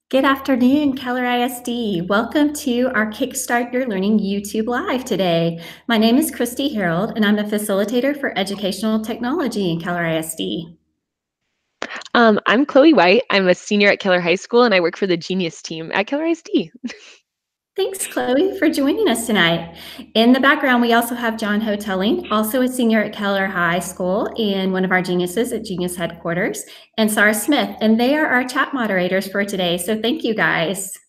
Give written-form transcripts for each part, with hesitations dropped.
Good afternoon, Keller ISD. Welcome to our Kickstart Your Learning YouTube Live today. My name is Christy Harold, and I'm a facilitator for educational technology in Keller ISD. I'm Chloe White. I'm a senior at Keller High School, and I work for the Genius team at Keller ISD. Thanks, Chloe, for joining us tonight. In the background, we also have John Hotelling, also a senior at Keller High School and one of our geniuses at Genius Headquarters, and Sarah Smith, and they are our chat moderators for today, so thank you guys.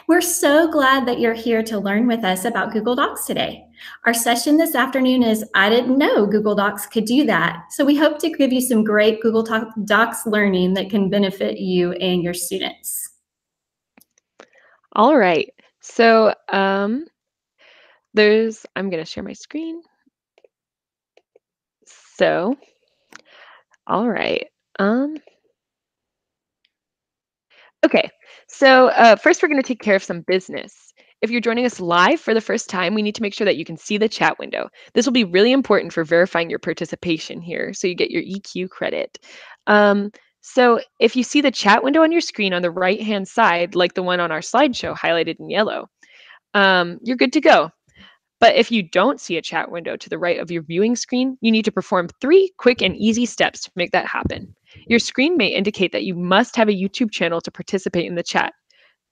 We're so glad that you're here to learn with us about Google Docs today. Our session this afternoon is I didn't know Google Docs could do that. So we hope to give you some great Google Docs learning that can benefit you and your students. All right. So I'm going to share my screen. So, all right. Okay. So first, we're going to take care of some business. If you're joining us live for the first time, we need to make sure that you can see the chat window. This will be really important for verifying your participation here, so you get your EQ credit. So if you see the chat window on your screen on the right-hand side, like the one on our slideshow highlighted in yellow, you're good to go. But if you don't see a chat window to the right of your viewing screen, you need to perform 3 quick and easy steps to make that happen. Your screen may indicate that you must have a YouTube channel to participate in the chat.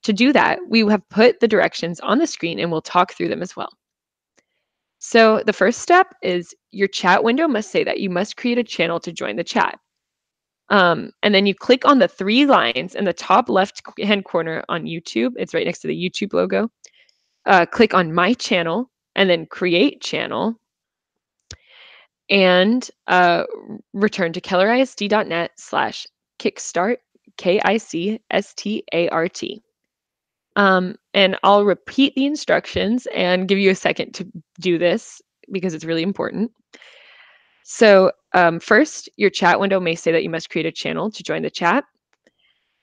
To do that, we have put the directions on the screen and we'll talk through them as well. So the first step is your chat window must say that you must create a channel to join the chat. And then you click on the 3 lines in the top left-hand corner on YouTube. It's right next to the YouTube logo. Click on My Channel and then Create Channel. And return to kellerisd.net/kickstart, KICSTART. And I'll repeat the instructions and give you a second to do this because it's really important. So first, your chat window may say that you must create a channel to join the chat.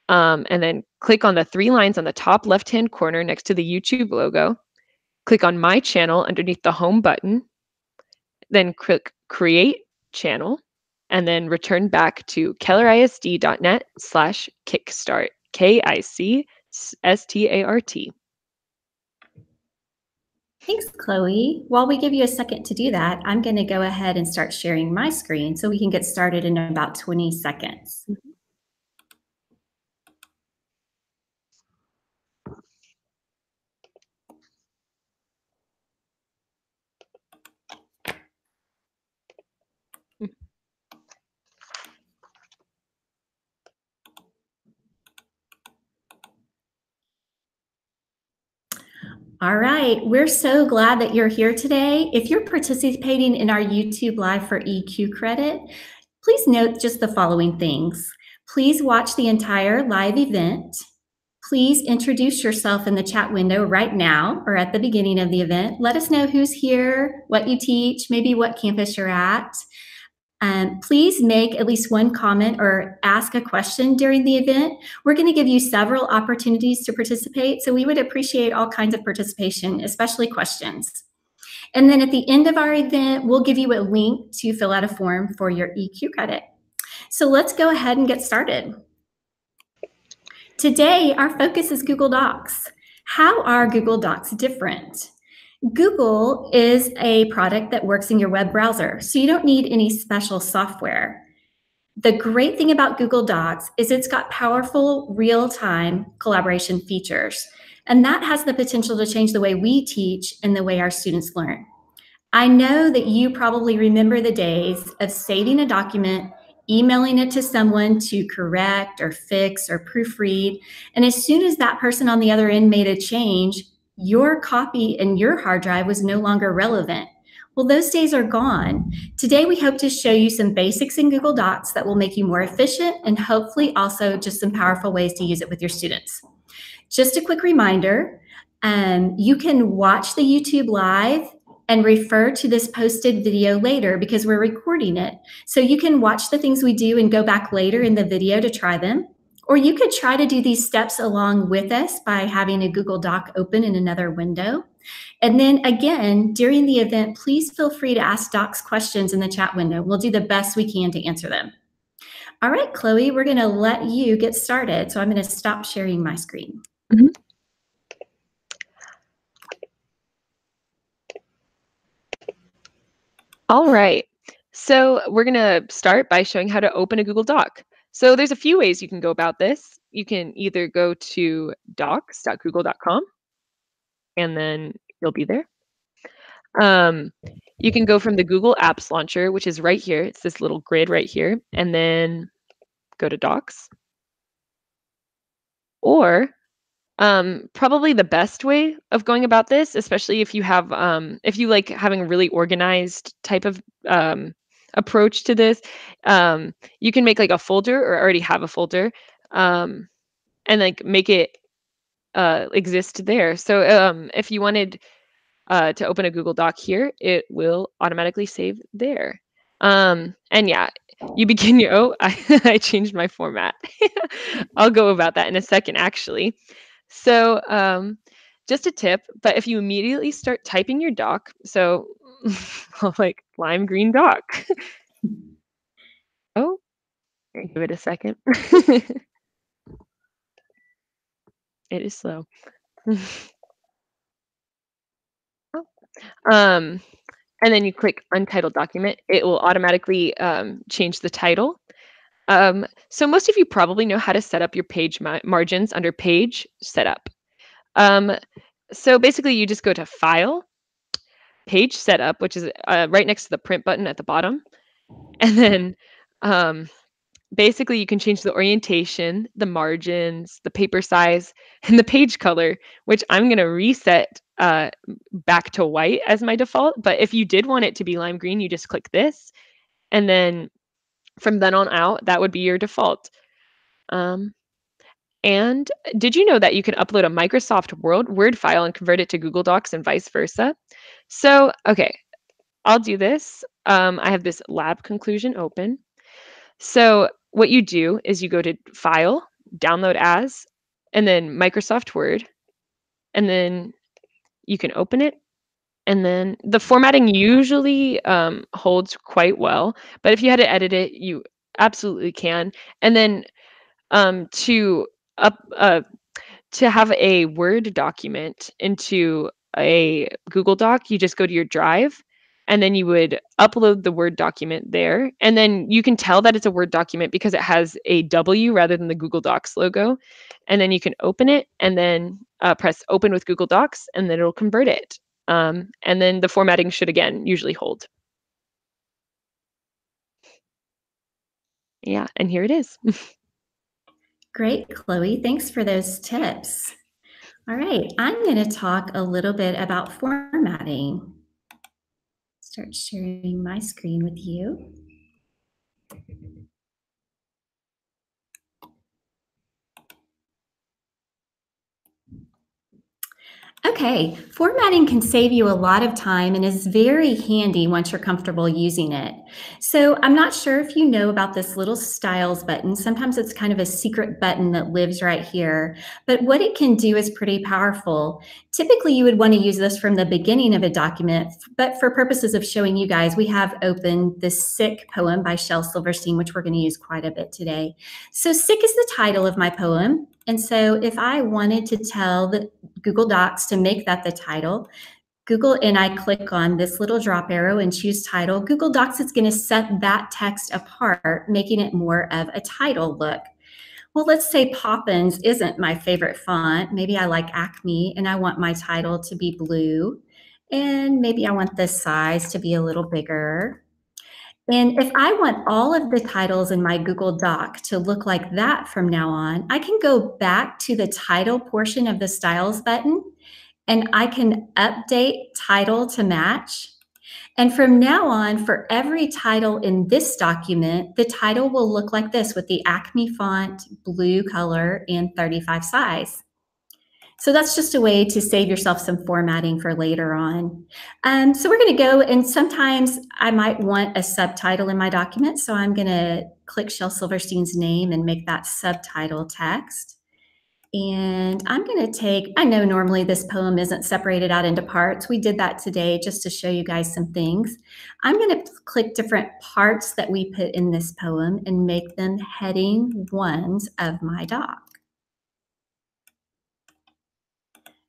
And then click on the 3 lines on the top left-hand corner next to the YouTube logo. Click on My Channel underneath the Home button. Then click Create Channel. And then return back to kellerisd.net/kickstart, KICSTART. Thanks, Chloe. While we give you a second to do that, I'm going to go ahead and start sharing my screen so we can get started in about 20 seconds. All right, we're so glad that you're here today. If you're participating in our YouTube Live for EQ credit, please note just the following things. Please watch the entire live event. Please introduce yourself in the chat window right now or at the beginning of the event. Let us know who's here, what you teach, maybe what campus you're at. Please make at least one comment or ask a question during the event. We're going to give you several opportunities to participate, so we would appreciate all kinds of participation, especially questions. And then at the end of our event, we'll give you a link to fill out a form for your EQ credit. So let's go ahead and get started. Today, our focus is Google Docs. How are Google Docs different? Google is a product that works in your web browser, so you don't need any special software. The great thing about Google Docs is it's got powerful real-time collaboration features, and that has the potential to change the way we teach and the way our students learn. I know that you probably remember the days of saving a document, emailing it to someone to correct or fix or proofread, and as soon as that person on the other end made a change, your copy and your hard drive was no longer relevant. Well, those days are gone. Today, we hope to show you some basics in Google Docs that will make you more efficient and hopefully also just some powerful ways to use it with your students. Just a quick reminder, you can watch the YouTube Live and refer to this posted video later because we're recording it. So you can watch the things we do and go back later in the video to try them. Or you could try to do these steps along with us by having a Google Doc open in another window. And then again, during the event, please feel free to ask Docs questions in the chat window. We'll do the best we can to answer them. All right, Chloe, we're going to let you get started. So I'm going to stop sharing my screen. Mhm. All right. So we're going to start by showing how to open a Google Doc. So there's a few ways you can go about this. You can either go to docs.google.com and then you'll be there. You can go from the Google Apps Launcher, which is right here. It's this little grid right here, and then go to Docs. Or probably the best way of going about this, especially if you have if you like having a really organized type of approach to this, you can make like a folder or already have a folder, and like make it exist there. So if you wanted to open a Google Doc here, it will automatically save there. And yeah, you begin your, oh, I changed my format. I'll go about that in a second, actually. So just a tip, but if you immediately start typing your doc, so like lime green doc. Oh, give it a second. It is slow. um, and then you click untitled document, it will automatically change the title. So most of you probably know how to set up your page margins under page setup. So basically you just go to File, Page Setup, which is right next to the print button at the bottom. And then basically you can change the orientation, the margins, the paper size, and the page color, which I'm going to reset back to white as my default. But if you did want it to be lime green, you just click this. And then from then on out, that would be your default. And did you know that you can upload a Microsoft Word file and convert it to Google Docs and vice versa? So, okay, I'll do this. I have this lab conclusion open. So what you do is you go to File, Download As, and then Microsoft Word, and then you can open it. And then the formatting usually holds quite well, but if you had to edit it, you absolutely can. And then to have a Word document into a Google Doc, you just go to your drive and then you would upload the Word document there. And then you can tell that it's a Word document because it has a W rather than the Google Docs logo. And then you can open it and then press open with Google Docs and then it'll convert it. And then the formatting should again usually hold. Yeah, and here it is. Great, Chloe. Thanks for those tips. All right, I'm going to talk a little bit about formatting. Start sharing my screen with you. Okay, formatting can save you a lot of time and is very handy once you're comfortable using it. So I'm not sure if you know about this little styles button. Sometimes it's kind of a secret button that lives right here, but what it can do is pretty powerful. Typically, you would want to use this from the beginning of a document, but for purposes of showing you guys, we have opened The Sick poem by Shel Silverstein, which we're going to use quite a bit today. So Sick is the title of my poem. And so if I wanted to tell the Google Docs to make that the title, and I click on this little drop arrow and choose title, Google Docs is going to set that text apart, making it more of a title look. Well, let's say Poppins isn't my favorite font. Maybe I like Acme and I want my title to be blue. And maybe I want the size to be a little bigger. And if I want all of the titles in my Google Doc to look like that from now on, I can go back to the title portion of the Styles button and I can update title to match. And from now on, for every title in this document, the title will look like this with the Acme font, blue color, and 35 size. So that's just a way to save yourself some formatting for later on. So we're going to go, and sometimes I might want a subtitle in my document. So I'm going to click Shel Silverstein's name and make that subtitle text. And I'm going to take, I know normally this poem isn't separated out into parts. We did that today just to show you guys some things. I'm going to click different parts that we put in this poem and make them heading ones of my doc.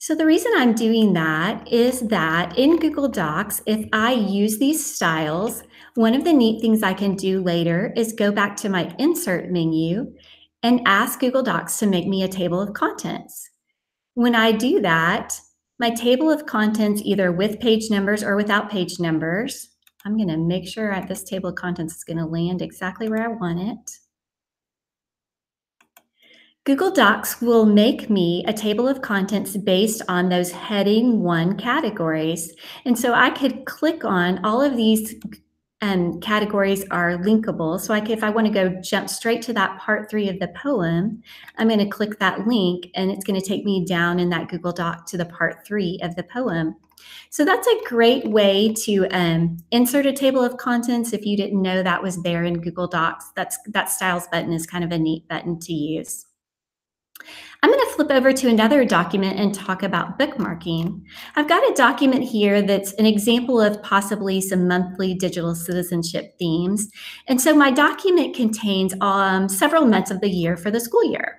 So the reason I'm doing that is that in Google Docs, if I use these styles, one of the neat things I can do later is go back to my insert menu and ask Google Docs to make me a table of contents. When I do that, my table of contents, either with page numbers or without page numbers, I'm going to make sure that this table of contents is going to land exactly where I want it. Google Docs will make me a table of contents based on those heading 1 categories. And so I could click on all of these categories are linkable. So if I want to go jump straight to that part 3 of the poem, I'm going to click that link and it's going to take me down in that Google Doc to the part 3 of the poem. So that's a great way to insert a table of contents. If you didn't know that was there in Google Docs, that styles button is kind of a neat button to use. I'm going to flip over to another document and talk about bookmarking. I've got a document here that's an example of possibly some monthly digital citizenship themes. And so my document contains several months of the year for the school year.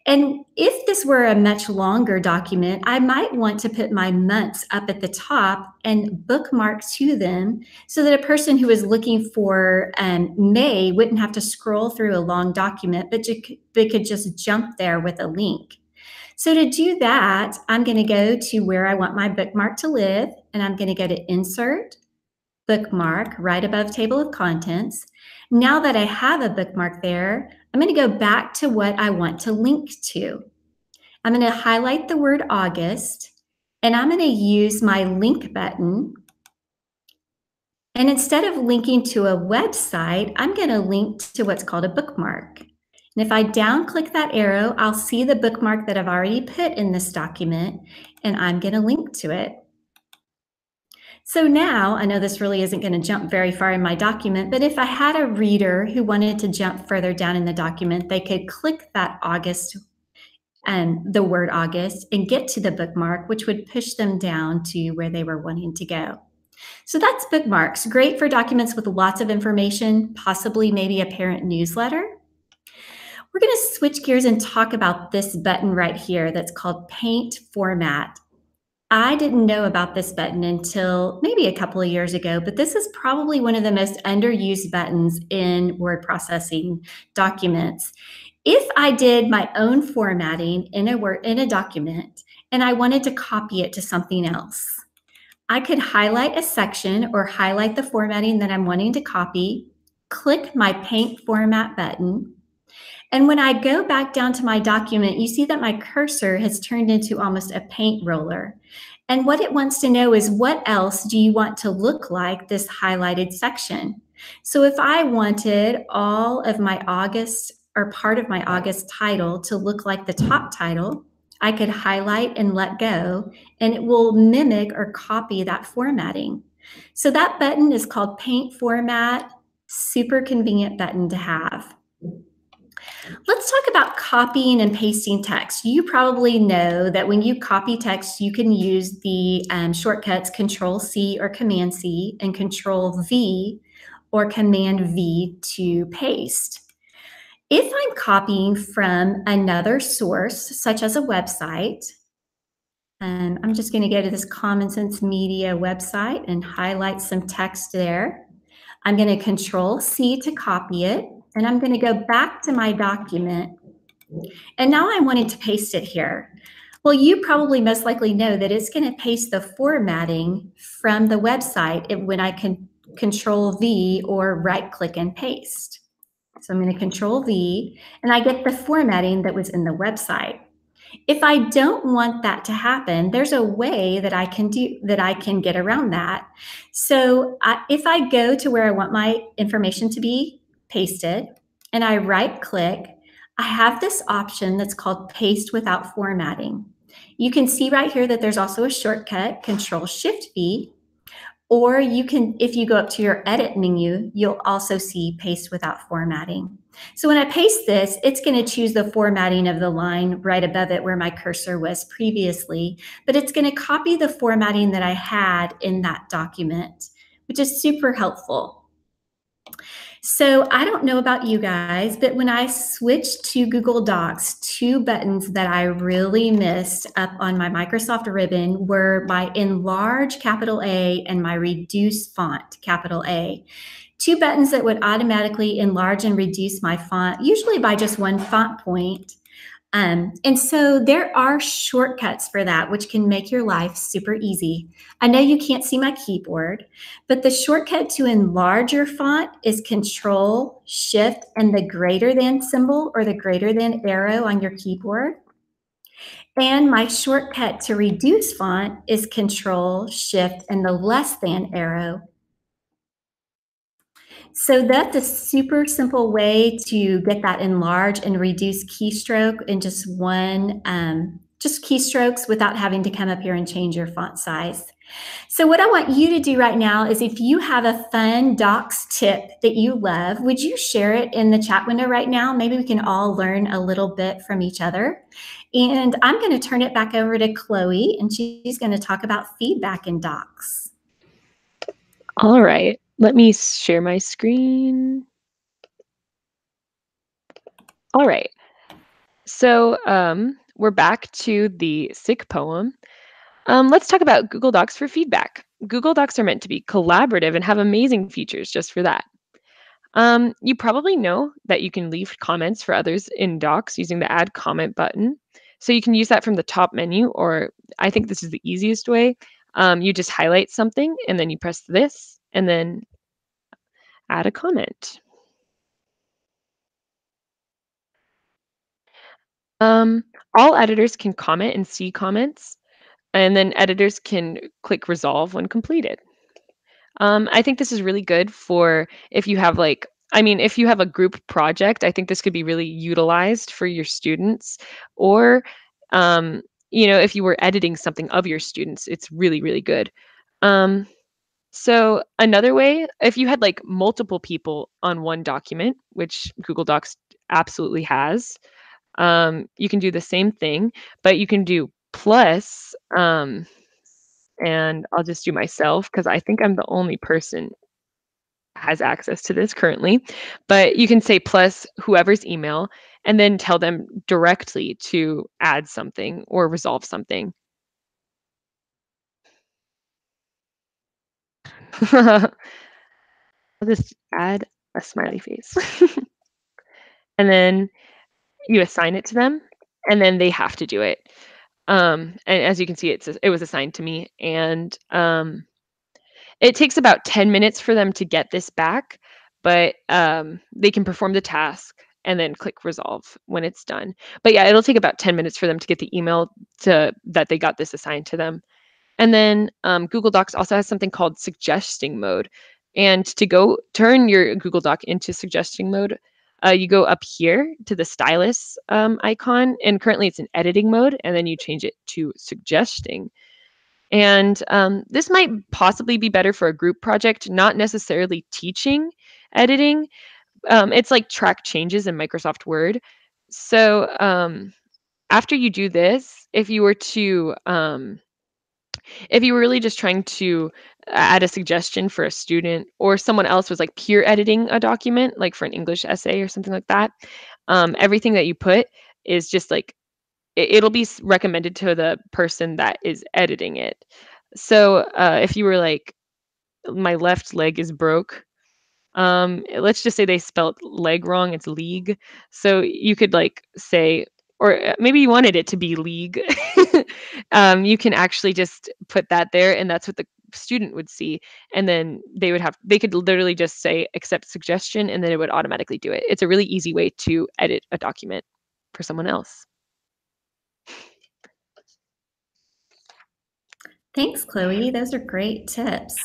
And if this were a much longer document, I might want to put my months up at the top and bookmark to them so that a person who is looking for May wouldn't have to scroll through a long document, but they could just jump there with a link. So to do that, I'm going to go to where I want my bookmark to live, and I'm going to go to Insert, Bookmark, right above Table of Contents. Now that I have a bookmark there, I'm going to go back to what I want to link to. I'm going to highlight the word August, and I'm going to use my link button. And instead of linking to a website, I'm going to link to what's called a bookmark. And if I down-click that arrow, I'll see the bookmark that I've already put in this document, and I'm going to link to it. So now, I know this really isn't going to jump very far in my document, but if I had a reader who wanted to jump further down in the document, they could click that August and the word August and get to the bookmark, which would push them down to where they were wanting to go. So that's bookmarks, great for documents with lots of information, possibly maybe a parent newsletter. We're going to switch gears and talk about this button right here that's called Paint Format. I didn't know about this button until maybe a couple of years ago, but this is probably one of the most underused buttons in word processing documents. If I did my own formatting in a document and I wanted to copy it to something else, I could highlight a section or highlight the formatting that I'm wanting to copy, click my Paint Format button, and when I go back down to my document, you see that my cursor has turned into almost a paint roller. And what it wants to know is, what else do you want to look like this highlighted section? So if I wanted all of my August or part of my August title to look like the top title, I could highlight and let go, and it will mimic or copy that formatting. So that button is called Paint Format. Super convenient button to have. Let's talk about copying and pasting text. You probably know that when you copy text, you can use the shortcuts Control-C or Command-C and Control-V or Command-V to paste. If I'm copying from another source, such as a website, and I'm just going to go to this Common Sense Media website and highlight some text there. I'm going to Control-C to copy it. And I'm going to go back to my document. And now I wanted to paste it here. Well, you probably most likely know that it's going to paste the formatting from the website when I can Control-V or right-click and paste. So I'm going to Control-V, and I get the formatting that was in the website. If I don't want that to happen, there's a way that I can get around that. So if I go to where I want my information to be pasted and I right click, I have this option that's called Paste Without Formatting. You can see right here that there's also a shortcut, Control-Shift-V, Or you can, if you go up to your edit menu, you'll also see paste without formatting. So when I paste this, it's going to choose the formatting of the line right above it where my cursor was previously, but it's going to copy the formatting that I had in that document, which is super helpful. So I don't know about you guys, but when I switched to Google Docs, two buttons that I really missed up on my Microsoft ribbon were my enlarge capital A and my reduce font capital A. Two buttons that would automatically enlarge and reduce my font, usually by just one font point. And so there are shortcuts for that, which can make your life super easy. I know you can't see my keyboard, but the shortcut to enlarge your font is Control, Shift, and the greater than symbol or the greater than arrow on your keyboard. And my shortcut to reduce font is Control, Shift, and the less than arrow. So that's a super simple way to get that enlarge and reduce keystroke in just one, just keystrokes without having to come up here and change your font size. So what I want you to do right now is if you have a fun docs tip that you love, would you share it in the chat window right now? Maybe we can all learn a little bit from each other. And I'm going to turn it back over to Chloe, and she's going to talk about feedback in docs. All right, let me share my screen. All right, so we're back to the sick poem. Let's talk about Google Docs for feedback. Google Docs are meant to be collaborative and have amazing features just for that. You probably know that you can leave comments for others in Docs using the Add Comment button. So you can use that from the top menu, or I think this is the easiest way. You just highlight something and then you press this and then add a comment. All editors can comment and see comments, and then editors can click resolve when completed. I think this is really good for if you have if you have a group project, I think this could be really utilized for your students. Or, if you were editing something of your students, it's really, really good. So another way, if you had like multiple people on one document, which Google Docs absolutely has, you can do the same thing, but you can do plus, and I'll just do myself because I think I'm the only person has access to this currently. But you can say plus whoever's email and then tell them directly to add something or resolve something. I'll just add a smiley face. And then you assign it to them and then they have to do it. And as you can see, it was assigned to me. And it takes about 10 minutes for them to get this back, but they can perform the task and then click resolve when it's done. But yeah, it'll take about 10 minutes for them to get the email that they got this assigned to them. And then Google Docs also has something called suggesting mode. And to go turn your Google Doc into suggesting mode, you go up here to the stylus icon, and currently it's in editing mode, and then you change it to suggesting. And this might possibly be better for a group project, not necessarily teaching editing. It's like track changes in Microsoft Word. So after you do this, if you were really just trying to add a suggestion for a student, or someone else was like peer editing a document, like for an English essay or something like that, everything that you put is just like it'll be recommended to the person that is editing it. So if you were like, my left leg is broke, let's just say they spelled leg wrong, it's league. So you could like say, or maybe you wanted it to be league. You can actually just put that there, and that's what the student would see. And then they could literally just say accept suggestion, and then it would automatically do it. It's a really easy way to edit a document for someone else. Thanks, Chloe. Those are great tips.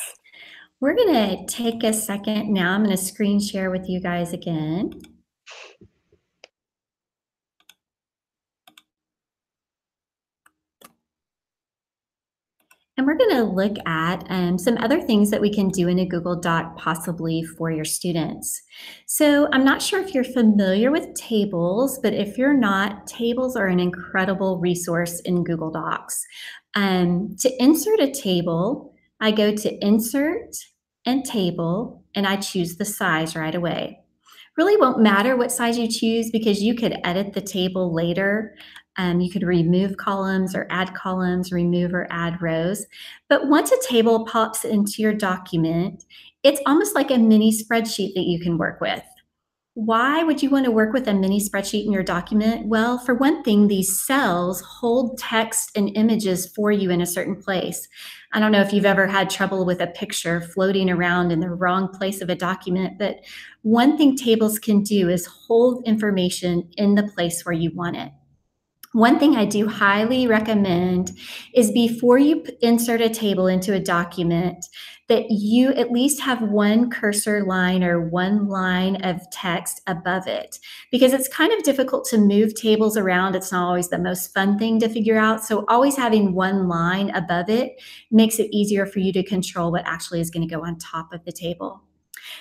We're going to take a second now. I'm going to screen share with you guys again. And And we're going to look at some other things that we can do in a Google Doc possibly for your students. So I'm not sure if you're familiar with tables, but if you're not, tables are an incredible resource in Google Docs. To insert a table, I go to Insert and Table, and I choose the size right away. Really won't matter what size you choose because you could edit the table later. You could remove columns or add columns, remove or add rows. But once a table pops into your document, it's almost like a mini spreadsheet that you can work with. Why would you want to work with a mini spreadsheet in your document? Well, for one thing, these cells hold text and images for you in a certain place. I don't know if you've ever had trouble with a picture floating around in the wrong place of a document, but one thing tables can do is hold information in the place where you want it. One thing I do highly recommend is before you insert a table into a document, that you at least have one cursor line or one line of text above it, because it's kind of difficult to move tables around. It's not always the most fun thing to figure out. So always having one line above it makes it easier for you to control what actually is going to go on top of the table.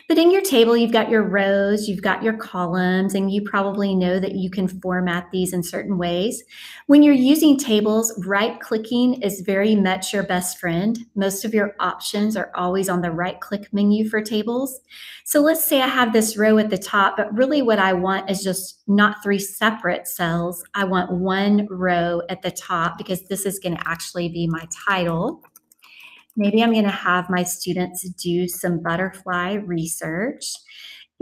But in your table, you've got your rows, you've got your columns, and you probably know that you can format these in certain ways. When you're using tables, right-clicking is very much your best friend. Most of your options are always on the right-click menu for tables. So let's say I have this row at the top, but really what I want is just not 3 separate cells. I want one row at the top because this is going to actually be my title. Maybe I'm going to have my students do some butterfly research.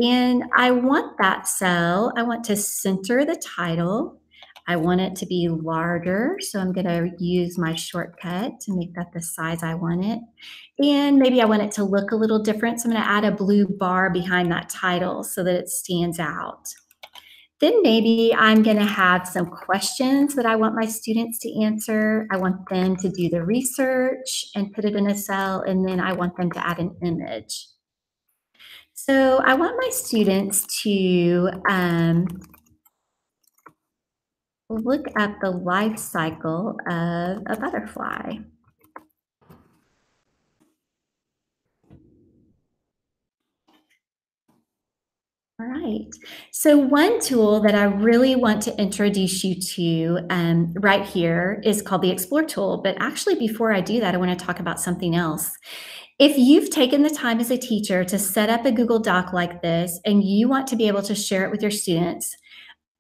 And I want that cell, I want to center the title. I want it to be larger, so I'm going to use my shortcut to make that the size I want it. And maybe I want it to look a little different, so I'm going to add a blue bar behind that title so that it stands out. Then maybe I'm going to have some questions that I want my students to answer. I want them to do the research and put it in a cell, and then I want them to add an image. So I want my students to look at the life cycle of a butterfly. All right. So one tool that I really want to introduce you to right here is called the Explore tool. But actually, before I do that, I want to talk about something else. If you've taken the time as a teacher to set up a Google Doc like this and you want to be able to share it with your students,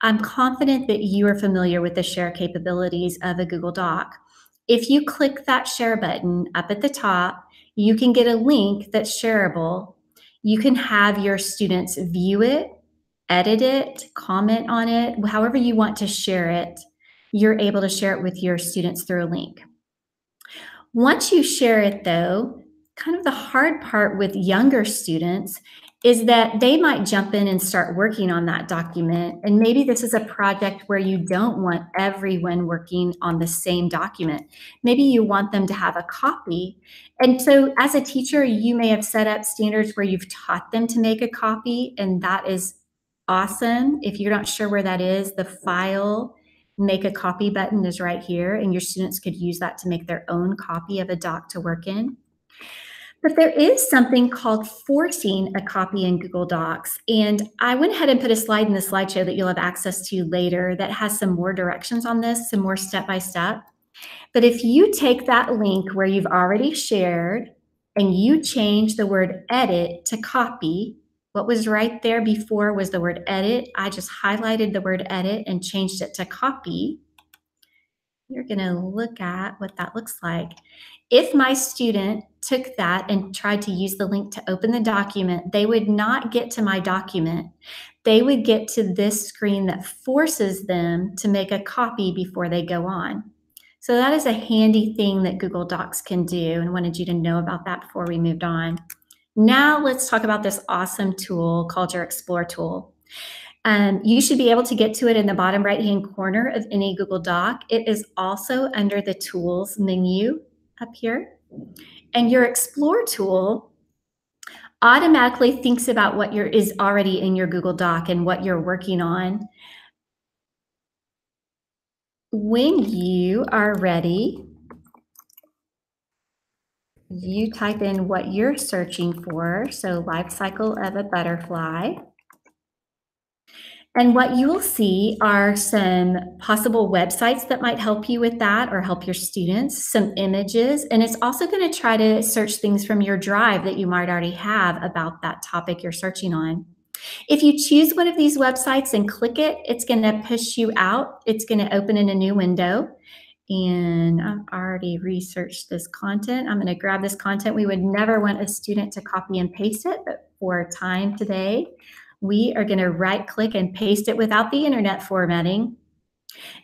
I'm confident that you are familiar with the share capabilities of a Google Doc. If you click that share button up at the top, you can get a link that's shareable. You can have your students view it, edit it, comment on it, however you want to share it. You're able to share it with your students through a link. Once you share it, though, kind of the hard part with younger students is that they might jump in and start working on that document. And maybe this is a project where you don't want everyone working on the same document. Maybe you want them to have a copy. And so as a teacher, you may have set up standards where you've taught them to make a copy, and that is awesome. If you're not sure where that is, the File, Make a Copy button is right here, and your students could use that to make their own copy of a doc to work in. But there is something called forcing a copy in Google Docs. And I went ahead and put a slide in the slideshow that you'll have access to later that has some more directions on this, some more step-by-step. But if you take that link where you've already shared and you change the word edit to copy, what was right there before was the word edit. I just highlighted the word edit and changed it to copy. You're going to look at what that looks like. If my student took that and tried to use the link to open the document, they would not get to my document. They would get to this screen that forces them to make a copy before they go on. So that is a handy thing that Google Docs can do, and I wanted you to know about that before we moved on. Now let's talk about this awesome tool called your Explore tool. You should be able to get to it in the bottom right-hand corner of any Google Doc. It is also under the Tools menu up here. And your Explore tool automatically thinks about what is already in your Google Doc and what you're working on. When you are ready, You type in what you're searching for, so life cycle of a butterfly. And what you will see are some possible websites that might help you with that or help your students, some images, and it's also going to try to search things from your drive that you might already have about that topic you're searching on. If you choose one of these websites and click it, it's going to push you out. It's going to open in a new window. And I've already researched this content. I'm going to grab this content. We would never want a student to copy and paste it, but for time today, we are going to right click and paste it without the internet formatting.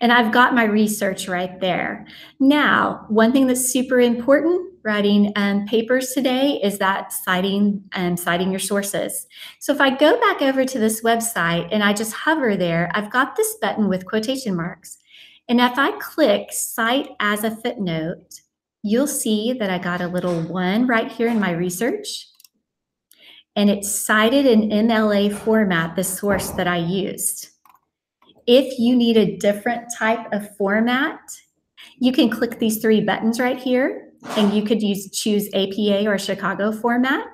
And I've got my research right there. Now, one thing that's super important writing papers today is that citing your sources. So if I go back over to this website and I just hover there, I've got this button with quotation marks. And if I click Cite as a Footnote, you'll see that I got a little 1 right here in my research. And it's cited in MLA format, the source that I used. If you need a different type of format, you can click these 3 buttons right here, and you could choose APA or Chicago format.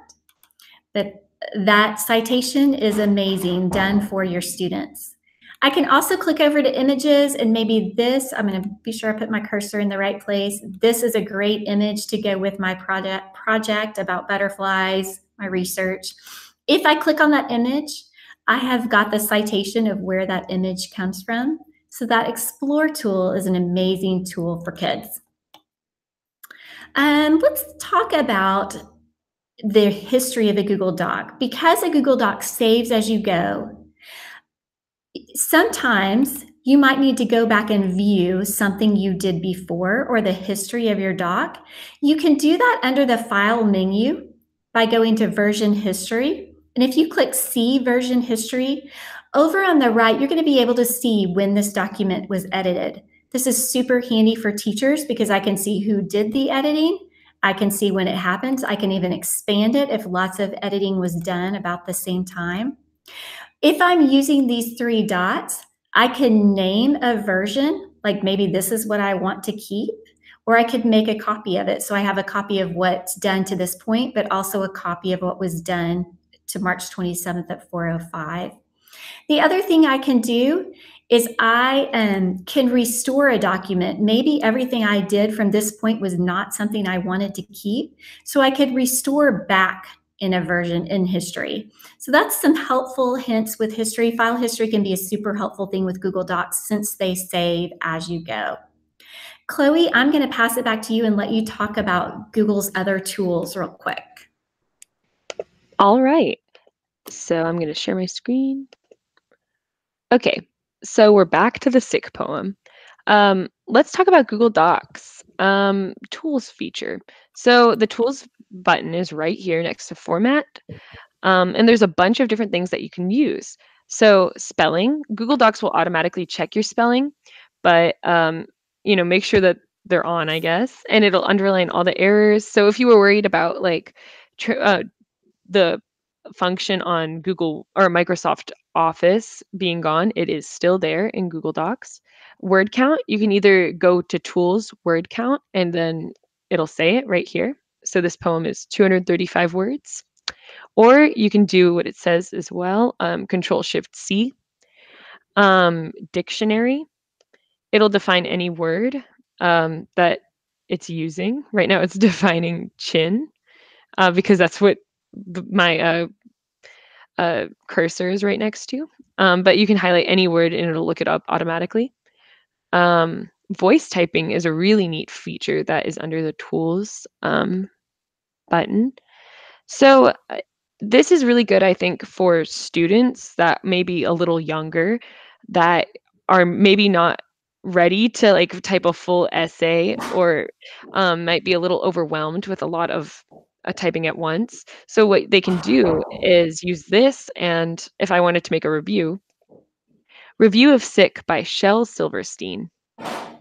But that citation is amazing, done for your students. I can also click over to images, and maybe this, I'm going to be sure I put my cursor in the right place. This is a great image to go with my project about butterflies, my research. If I click on that image, I have got the citation of where that image comes from. So that Explore tool is an amazing tool for kids. Let's talk about the history of a Google Doc. Because a Google Doc saves as you go, sometimes you might need to go back and view something you did before or the history of your doc. You can do that under the File menu by going to Version History. And if you click See Version History, over on the right, you're going to be able to see when this document was edited. This is super handy for teachers because I can see who did the editing. I can see when it happens. I can even expand it if lots of editing was done about the same time. If I'm using these 3 dots, I can name a version, like maybe this is what I want to keep, or I could make a copy of it. So I have a copy of what's done to this point, but also a copy of what was done to March 27th at 4:05. The other thing I can do is I can restore a document. Maybe everything I did from this point was not something I wanted to keep, so I could restore back in a version in history. So that's some helpful hints with history. File history can be a super helpful thing with Google Docs since they save as you go. Chloe, I'm going to pass it back to you and let you talk about Google's other tools real quick. All right. So I'm going to share my screen. Okay, so we're back to the sick poem. Let's talk about Google Docs tools feature. So the tools button is right here next to format. And there's a bunch of different things that you can use. So spelling, Google Docs will automatically check your spelling, but make sure that they're on, I guess, and it'll underline all the errors. So if you were worried about like the function on Google or Microsoft Office being gone, it is still there in Google Docs. Word count, you can either go to Tools, Word Count, and then it'll say it right here. So this poem is 235 words. Or you can do what it says as well, Control-Shift-C. Dictionary, it'll define any word that it's using. Right now it's defining chin because that's what my cursor is right next to. But you can highlight any word and it'll look it up automatically. Voice typing is a really neat feature that is under the Tools button. So this is really good, I think, for students that may be a little younger that are maybe not ready to like type a full essay or might be a little overwhelmed with a lot of typing at once. So what they can do is use this, and if I wanted to make a review of Sick by Shel Silverstein, and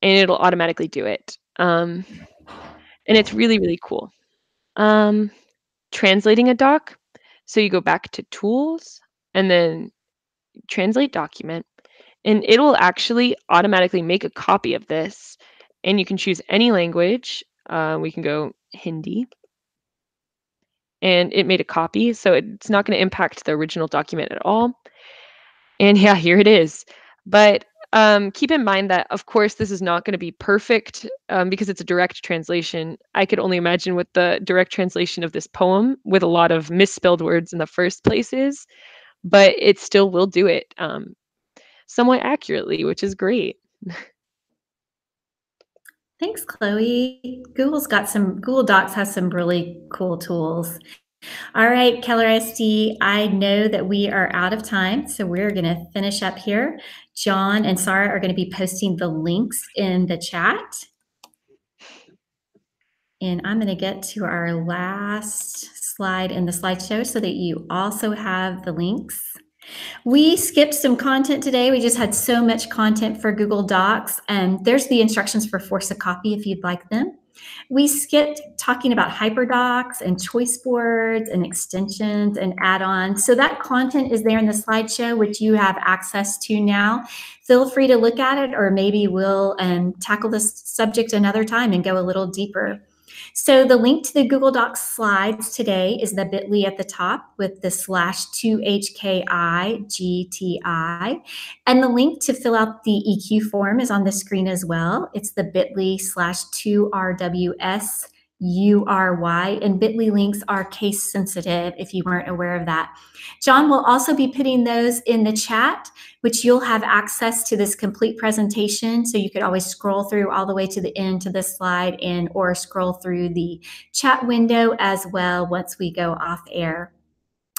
it'll automatically do it. And it's really, really cool. Translating a doc. So you go back to Tools and then Translate Document, and it'll actually automatically make a copy of this And you can choose any language. We can go Hindi. And it made a copy, so it's not going to impact the original document at all. And yeah, here it is. But keep in mind that, of course, this is not going to be perfect because it's a direct translation. I could only imagine what the direct translation of this poem with a lot of misspelled words in the first places, but it still will do it somewhat accurately, which is great. Thanks, Chloe. Google Docs has some really cool tools. All right, Keller ISD, I know that we are out of time, so we're going to finish up here. John and Sarah are going to be posting the links in the chat. And I'm going to get to our last slide in the slideshow so that you also have the links. We skipped some content today. We just had so much content for Google Docs, and there's the instructions for Force a Copy if you'd like them. We skipped talking about HyperDocs and choice boards and extensions and add-ons. So that content is there in the slideshow, which you have access to now. Feel free to look at it, or maybe we'll tackle this subject another time and go a little deeper. So the link to the Google Docs slides today is the bit.ly at the top with the /2HKIGTI. And the link to fill out the EQ form is on the screen as well. It's the bit.ly /2RWSURY, and bit.ly links are case sensitive if you weren't aware of that. John will also be putting those in the chat, which you'll have access to this complete presentation. So you could always scroll through all the way to the end to this slide or scroll through the chat window as well once we go off air.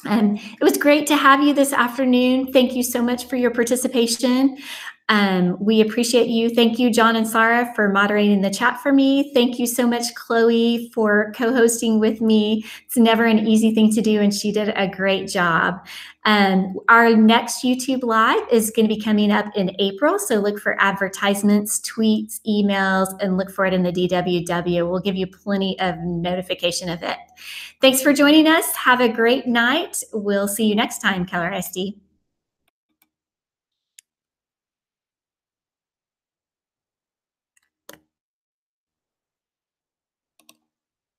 It was great to have you this afternoon. Thank you so much for your participation. We appreciate you. Thank you, John and Sarah, for moderating the chat for me. Thank you so much, Chloe, for co-hosting with me. It's never an easy thing to do, and she did a great job. Our next YouTube Live is going to be coming up in April, so look for advertisements, tweets, emails, and look for it in the DWW. We'll give you plenty of notification of it. Thanks for joining us. Have a great night. We'll see you next time, Keller ISD.